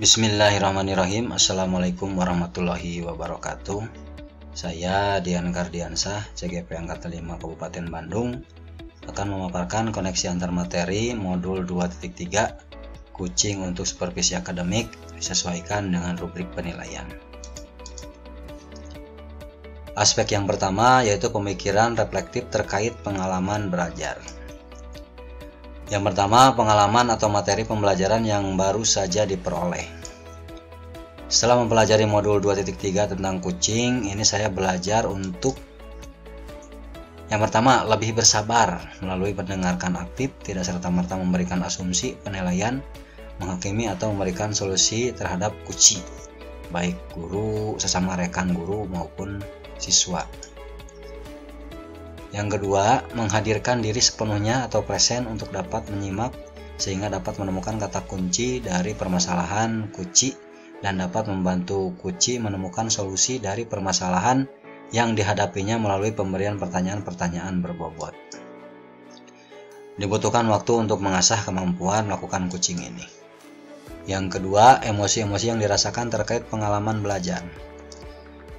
Bismillahirrahmanirrahim. Assalamualaikum warahmatullahi wabarakatuh. Saya Dian Kardiansah, CGP Angkatan 5 Kabupaten Bandung, akan memaparkan koneksi antar materi modul 2.3 kucing untuk supervisi akademik disesuaikan dengan rubrik penilaian. Aspek yang pertama yaitu pemikiran reflektif terkait pengalaman belajar. Yang pertama, pengalaman atau materi pembelajaran yang baru saja diperoleh. Setelah mempelajari modul 2.3 tentang kucing, ini saya belajar untuk yang pertama, lebih bersabar melalui mendengarkan aktif, tidak serta-merta memberikan asumsi, penilaian, menghakimi atau memberikan solusi terhadap kucing, baik guru, sesama rekan guru maupun siswa. Yang kedua, menghadirkan diri sepenuhnya atau present untuk dapat menyimak sehingga dapat menemukan kata kunci dari permasalahan kucing dan dapat membantu kucing menemukan solusi dari permasalahan yang dihadapinya melalui pemberian pertanyaan-pertanyaan berbobot. Dibutuhkan waktu untuk mengasah kemampuan melakukan kucing ini. Yang kedua, emosi-emosi yang dirasakan terkait pengalaman belajar.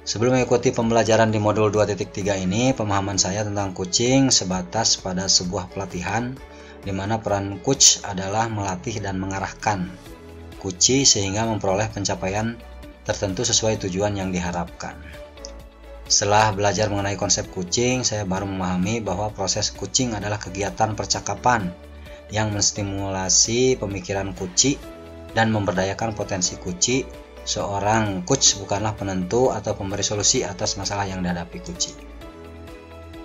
Sebelum mengikuti pembelajaran di modul 2.3 ini, pemahaman saya tentang kucing sebatas pada sebuah pelatihan di mana peran coach adalah melatih dan mengarahkan kucing sehingga memperoleh pencapaian tertentu sesuai tujuan yang diharapkan. Setelah belajar mengenai konsep kucing, saya baru memahami bahwa proses kucing adalah kegiatan percakapan yang menstimulasi pemikiran kucing dan memberdayakan potensi kucing. Seorang coach bukanlah penentu atau pemberi solusi atas masalah yang dihadapi kucing.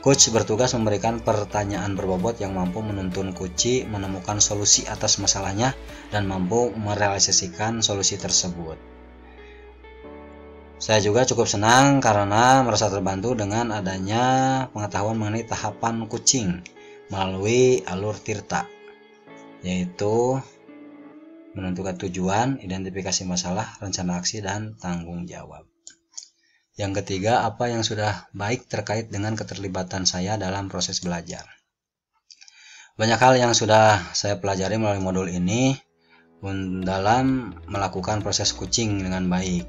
Coach bertugas memberikan pertanyaan berbobot yang mampu menuntun kucing menemukan solusi atas masalahnya dan mampu merealisasikan solusi tersebut. Saya juga cukup senang karena merasa terbantu dengan adanya pengetahuan mengenai tahapan kucing melalui alur Tirta, yaitu menentukan tujuan, identifikasi masalah, rencana aksi, dan tanggung jawab. Yang ketiga, apa yang sudah baik terkait dengan keterlibatan saya dalam proses belajar. Banyak hal yang sudah saya pelajari melalui modul ini dalam melakukan proses kucing dengan baik,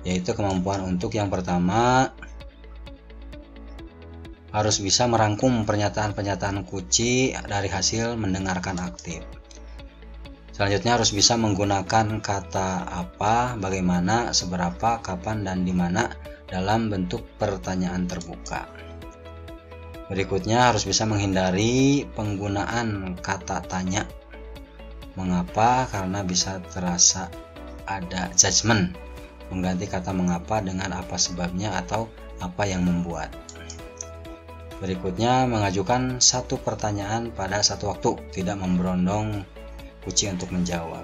yaitu kemampuan untuk yang pertama, harus bisa merangkum pernyataan-pernyataan kucing dari hasil mendengarkan aktif. Selanjutnya harus bisa menggunakan kata apa, bagaimana, seberapa, kapan, dan di mana dalam bentuk pertanyaan terbuka. Berikutnya harus bisa menghindari penggunaan kata tanya. Mengapa? Karena bisa terasa ada judgement. Mengganti kata mengapa dengan apa sebabnya atau apa yang membuat. Berikutnya mengajukan satu pertanyaan pada satu waktu, tidak memberondong kucing untuk menjawab.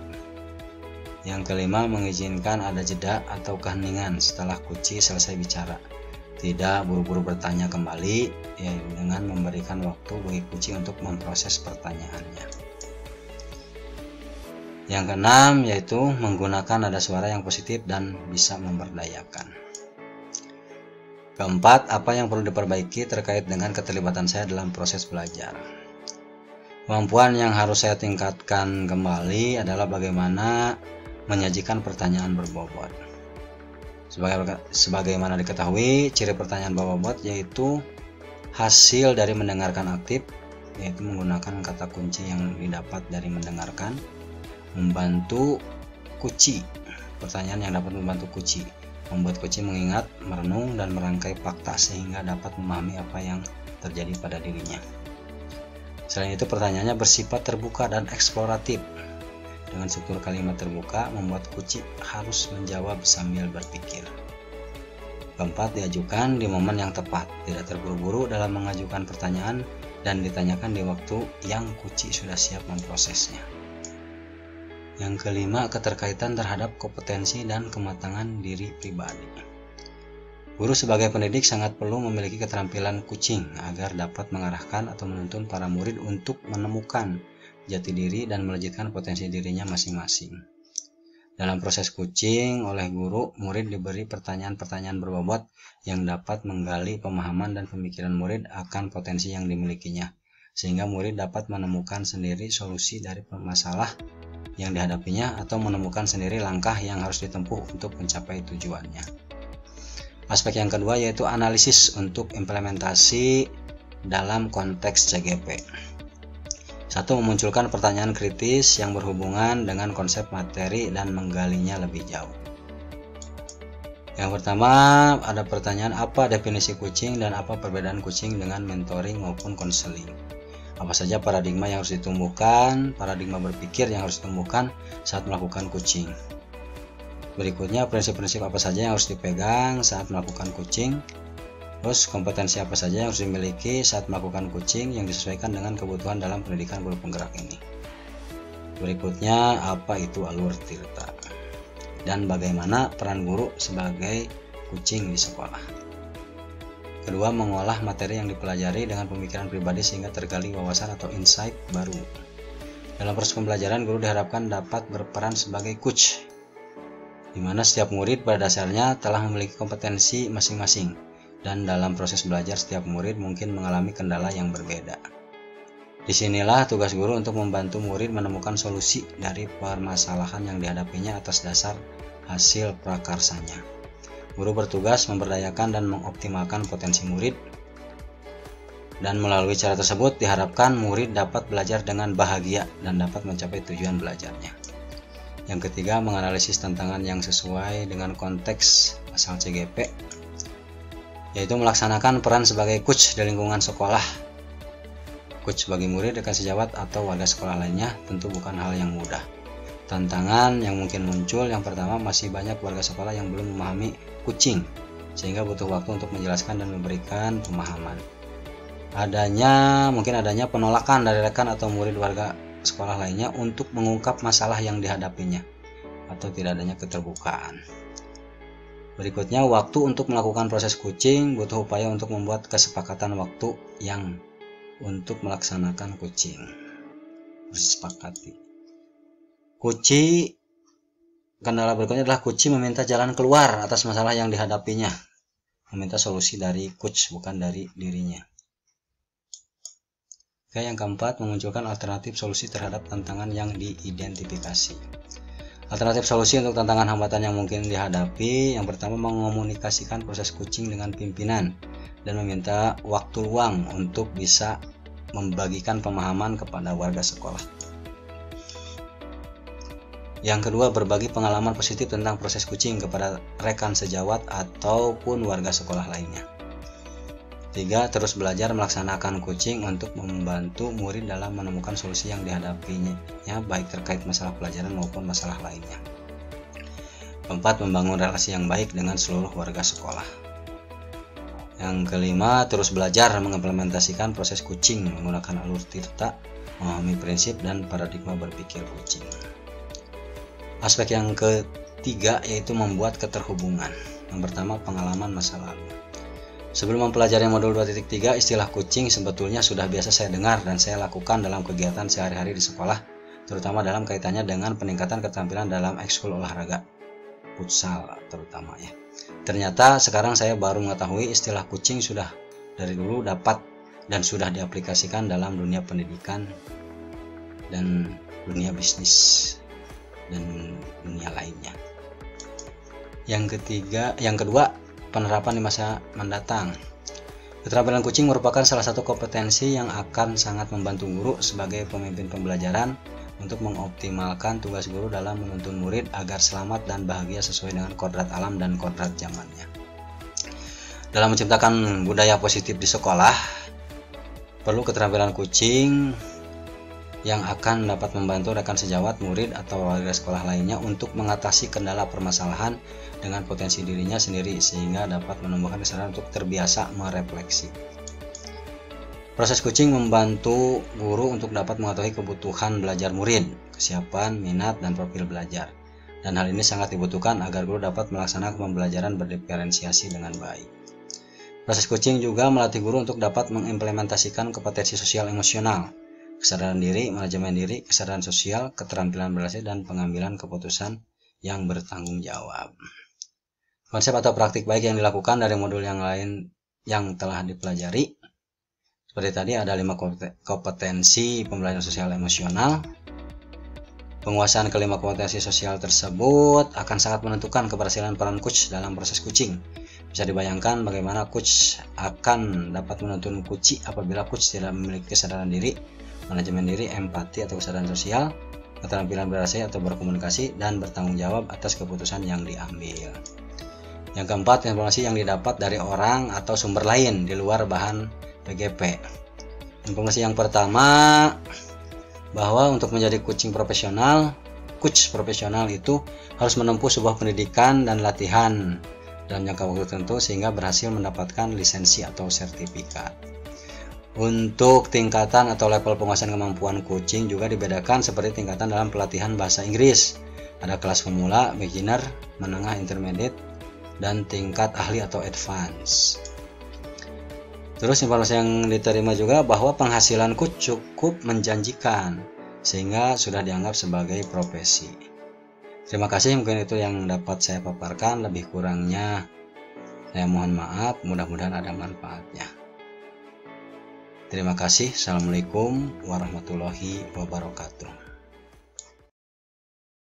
Yang kelima, mengizinkan ada jeda atau keheningan setelah kucing selesai bicara. Tidak buru-buru bertanya kembali, dengan memberikan waktu bagi kucing untuk memproses pertanyaannya. Yang keenam, yaitu menggunakan nada suara yang positif dan bisa memberdayakan. Keempat, apa yang perlu diperbaiki terkait dengan keterlibatan saya dalam proses belajar. Kemampuan yang harus saya tingkatkan kembali adalah bagaimana menyajikan pertanyaan berbobot. Sebagaimana diketahui, ciri pertanyaan berbobot yaitu hasil dari mendengarkan aktif, yaitu menggunakan kata kunci yang didapat dari mendengarkan, membantu kucing. Pertanyaan yang dapat membantu kucing, membuat kucing mengingat, merenung, dan merangkai fakta sehingga dapat memahami apa yang terjadi pada dirinya. Selain itu, pertanyaannya bersifat terbuka dan eksploratif. Dengan struktur kalimat terbuka, membuat kucing harus menjawab sambil berpikir. Keempat, diajukan di momen yang tepat, tidak terburu-buru dalam mengajukan pertanyaan dan ditanyakan di waktu yang kucing sudah siap memprosesnya. Yang kelima, keterkaitan terhadap kompetensi dan kematangan diri pribadi. Guru sebagai pendidik sangat perlu memiliki keterampilan kucing agar dapat mengarahkan atau menuntun para murid untuk menemukan jati diri dan melejitkan potensi dirinya masing-masing. Dalam proses kucing, oleh guru, murid diberi pertanyaan-pertanyaan berbobot yang dapat menggali pemahaman dan pemikiran murid akan potensi yang dimilikinya, sehingga murid dapat menemukan sendiri solusi dari masalah yang dihadapinya atau menemukan sendiri langkah yang harus ditempuh untuk mencapai tujuannya. Aspek yang kedua yaitu analisis untuk implementasi dalam konteks CGP. 1. Memunculkan pertanyaan kritis yang berhubungan dengan konsep materi dan menggalinya lebih jauh. Yang pertama, ada pertanyaan apa definisi coaching dan apa perbedaan coaching dengan mentoring maupun konseling. Apa saja paradigma yang harus ditumbuhkan, paradigma berpikir yang harus ditumbuhkan saat melakukan coaching. Berikutnya, prinsip-prinsip apa saja yang harus dipegang saat melakukan coaching. Terus, kompetensi apa saja yang harus dimiliki saat melakukan coaching yang disesuaikan dengan kebutuhan dalam pendidikan guru penggerak ini. Berikutnya, apa itu alur tirta? Dan bagaimana peran guru sebagai coaching di sekolah. Kedua, mengolah materi yang dipelajari dengan pemikiran pribadi sehingga tergali wawasan atau insight baru. Dalam proses pembelajaran, guru diharapkan dapat berperan sebagai coach, di mana setiap murid pada dasarnya telah memiliki kompetensi masing-masing, dan dalam proses belajar setiap murid mungkin mengalami kendala yang berbeda. Disinilah tugas guru untuk membantu murid menemukan solusi dari permasalahan yang dihadapinya atas dasar hasil prakarsanya. Guru bertugas memberdayakan dan mengoptimalkan potensi murid, dan melalui cara tersebut diharapkan murid dapat belajar dengan bahagia dan dapat mencapai tujuan belajarnya. Yang ketiga, menganalisis tantangan yang sesuai dengan konteks asal CGP, yaitu melaksanakan peran sebagai coach di lingkungan sekolah. Coach bagi murid, rekan sejawat, atau warga sekolah lainnya tentu bukan hal yang mudah. Tantangan yang mungkin muncul, yang pertama, masih banyak warga sekolah yang belum memahami coaching, sehingga butuh waktu untuk menjelaskan dan memberikan pemahaman. Mungkin adanya penolakan dari rekan atau murid warga sekolah lainnya untuk mengungkap masalah yang dihadapinya, atau tidak adanya keterbukaan. Berikutnya, waktu untuk melakukan proses coaching, butuh upaya untuk membuat kesepakatan waktu yang untuk melaksanakan coaching. Bersepakati. Kendala berikutnya adalah coach meminta jalan keluar atas masalah yang dihadapinya. Meminta solusi dari coach, bukan dari dirinya. Oke, yang keempat, memunculkan alternatif solusi terhadap tantangan yang diidentifikasi. Alternatif solusi untuk tantangan hambatan yang mungkin dihadapi, yang pertama, mengomunikasikan proses coaching dengan pimpinan dan meminta waktu luang untuk bisa membagikan pemahaman kepada warga sekolah. Yang kedua, berbagi pengalaman positif tentang proses coaching kepada rekan sejawat ataupun warga sekolah lainnya. 3. Terus belajar melaksanakan coaching untuk membantu murid dalam menemukan solusi yang dihadapinya, baik terkait masalah pelajaran maupun masalah lainnya. 4. Membangun relasi yang baik dengan seluruh warga sekolah. Yang kelima, terus belajar mengimplementasikan proses coaching menggunakan alur tirta, memahami prinsip dan paradigma berpikir coaching. Aspek yang ketiga yaitu membuat keterhubungan. Yang pertama, pengalaman masa lalu. Sebelum mempelajari modul 2.3, istilah coaching sebetulnya sudah biasa saya dengar dan saya lakukan dalam kegiatan sehari-hari di sekolah, terutama dalam kaitannya dengan peningkatan keterampilan dalam ekskul olahraga, futsal terutama ya. Ternyata sekarang saya baru mengetahui istilah coaching sudah dari dulu dapat dan sudah diaplikasikan dalam dunia pendidikan dan dunia bisnis dan dunia lainnya. Yang kedua, penerapan di masa mendatang. Keterampilan coaching merupakan salah satu kompetensi yang akan sangat membantu guru sebagai pemimpin pembelajaran untuk mengoptimalkan tugas guru dalam menuntun murid agar selamat dan bahagia sesuai dengan kodrat alam dan kodrat zamannya. Dalam menciptakan budaya positif di sekolah, perlu keterampilan coaching yang akan dapat membantu rekan sejawat, murid, atau warga sekolah lainnya untuk mengatasi kendala permasalahan dengan potensi dirinya sendiri sehingga dapat menumbuhkan kesadaran untuk terbiasa merefleksi. Proses coaching membantu guru untuk dapat mengetahui kebutuhan belajar murid, kesiapan, minat, dan profil belajar. Dan hal ini sangat dibutuhkan agar guru dapat melaksanakan pembelajaran berdiferensiasi dengan baik. Proses coaching juga melatih guru untuk dapat mengimplementasikan kompetensi sosial emosional, kesadaran diri, manajemen diri, kesadaran sosial, keterampilan berrelasi, dan pengambilan keputusan yang bertanggung jawab. Konsep atau praktik baik yang dilakukan dari modul yang lain yang telah dipelajari. Seperti tadi ada 5 kompetensi pembelajaran sosial emosional. Penguasaan kelima kompetensi sosial tersebut akan sangat menentukan keberhasilan peran coach dalam proses coaching. Bisa dibayangkan bagaimana coach akan dapat menuntun coachee apabila coach tidak memiliki kesadaran diri, manajemen diri, empati atau kesadaran sosial, keterampilan berrelasi atau berkomunikasi, dan bertanggung jawab atas keputusan yang diambil. Yang keempat, informasi yang didapat dari orang atau sumber lain di luar bahan PGP. Informasi yang pertama, bahwa untuk menjadi coach profesional itu harus menempuh sebuah pendidikan dan latihan dalam jangka waktu tertentu sehingga berhasil mendapatkan lisensi atau sertifikat. Untuk tingkatan atau level penguasaan kemampuan coaching juga dibedakan seperti tingkatan dalam pelatihan bahasa Inggris. Ada kelas pemula, beginner, menengah, intermediate, dan tingkat ahli atau advance. Terus informasi yang diterima juga bahwa penghasilan coach cukup menjanjikan sehingga sudah dianggap sebagai profesi. Terima kasih, mungkin itu yang dapat saya paparkan. Lebih kurangnya saya mohon maaf, mudah-mudahan ada manfaatnya. Terima kasih. Assalamualaikum warahmatullahi wabarakatuh.